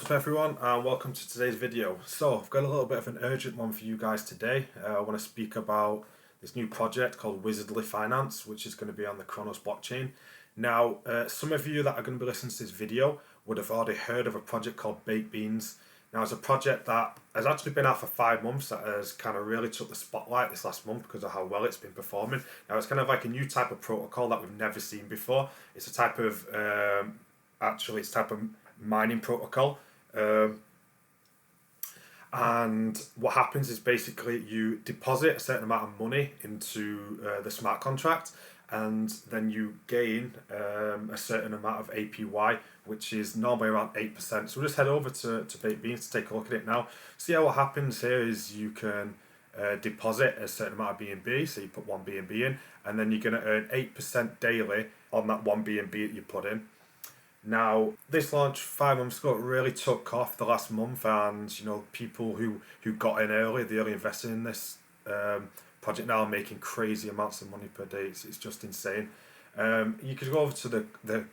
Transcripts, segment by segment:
What's up everyone, and welcome to today's video. So I've got a little bit of an urgent one for you guys today. I want to speak about this new project called Wizardly Finance, which is going to be on the Cronos blockchain. Now, some of you that are going to be listening to this video would have already heard of a project called Baked Beans. Now, it's a project that has actually been out for 5 months, that has kind of really took the spotlight this last month because of how well it's been performing. Now, it's kind of like a new type of protocol that we've never seen before. It's a type of, it's a type of mining protocol. And what happens is basically you deposit a certain amount of money into the smart contract, and then you gain a certain amount of APY, which is normally around 8%. So we'll just head over to Baked Beans to take a look at it now. See how what happens here is you can deposit a certain amount of BNB, so you put one BNB in, and then you're going to earn 8% daily on that one BNB that you put in. Now, this launched 5 months ago. It really took off the last month, and people who got in early, the early invested in this project now are making crazy amounts of money per day. It's just insane. You could go over to the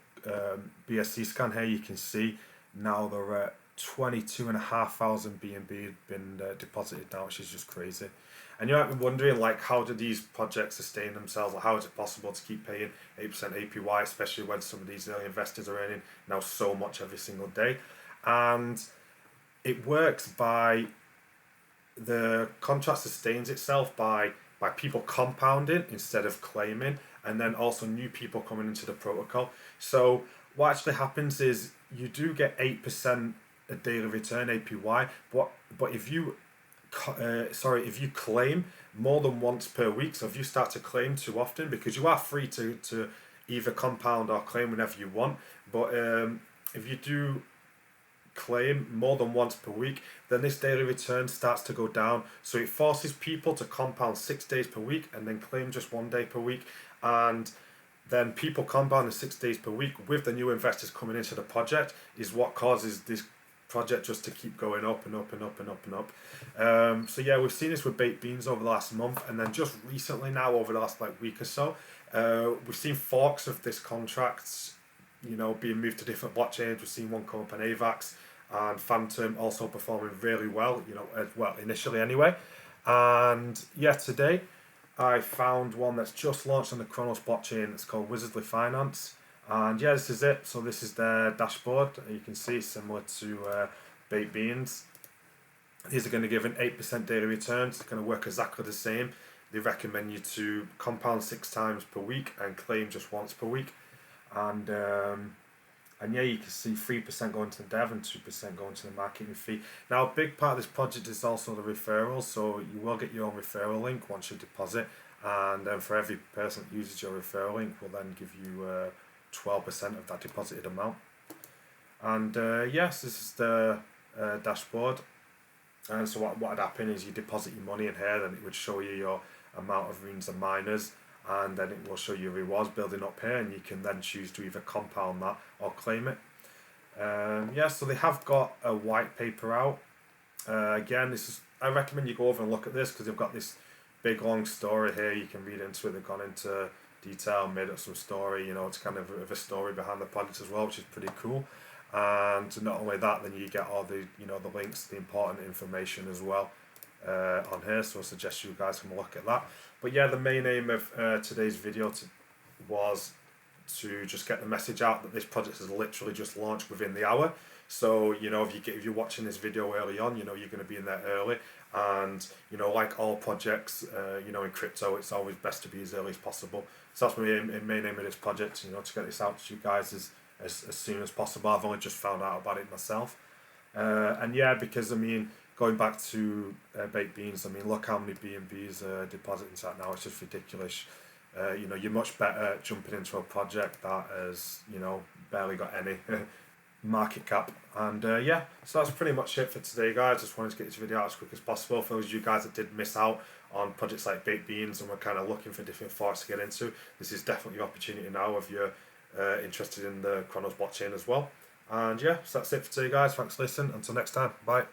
BSC scan here. You can see now they're at 22,500 BNB been deposited now, which is just crazy. And you might be wondering, like, how do these projects sustain themselves? Like, how is it possible to keep paying 8% APY, especially when some of these early investors are earning now so much every single day? And it works by the contract sustains itself by people compounding instead of claiming, and then also new people coming into the protocol. So what actually happens is you do get 8% a daily return APY, but if you claim more than once per week, so if you start to claim too often, because you are free to either compound or claim whenever you want, but if you do claim more than once per week, then this daily return starts to go down. So it forces people to compound 6 days per week and then claim just 1 day per week, and then people compounding 6 days per week with the new investors coming into the project is what causes this project just to keep going up and up and up and up and up. So yeah, we've seen this with Baked Beans over the last month, and then just recently now over the last week or so, we've seen forks of this contract being moved to different blockchains. We've seen one come up on AVAX, and Phantom also performing really well, initially anyway. And yeah, today I found one that's just launched on the Cronos blockchain. It's called Wizardly Finance. And yeah, this is it. So this is their dashboard. You can see similar to Baked Beans. These are going to give an 8% daily return. It's going to work exactly the same. They recommend you to compound 6 times per week and claim just once per week. And yeah, you can see 3% going to the dev and 2% going to the marketing fee. Now, a big part of this project is also the referral. So you will get your own referral link once you deposit. And then for every person that uses your referral link, we'll then give you 12% of that deposited amount. And yes, this is the dashboard. And so what would happen is you deposit your money in here, then it would show you your amount of runes and miners, and then it will show you rewards building up here, and you can then choose to either compound that or claim it. Yeah, so they have got a white paper out. Again, I recommend you go over and look at this because they've got this big long story here. You can read into it. They've gone into detail, made up some story, it's kind of a story behind the project as well, which is pretty cool. And not only that, then you get all the the links, the important information as well on here, so I suggest you guys can look at that. But yeah, the main aim of today's video was to just get the message out that this project has literally just launched within the hour. So if you're watching this video early on, you're going to be in there early. And like all projects, in crypto, it's always best to be as early as possible. So that's my main aim of this project, to get this out to you guys as soon as possible. I've only just found out about it myself. And yeah, because going back to Baked Beans, look how many BNBs are depositing into that now. It's just ridiculous. You're much better jumping into a project that has barely got any market cap. And yeah, so that's pretty much it for today, guys. Just wanted to get this video out as quick as possible. For those of you guys that did miss out on projects like Baked Beans and we're kind of looking for different forks to get into, this is definitely your opportunity now if you're interested in the Cronos blockchain as well. And yeah, so that's it for today, guys. Thanks for listening. Until next time, bye.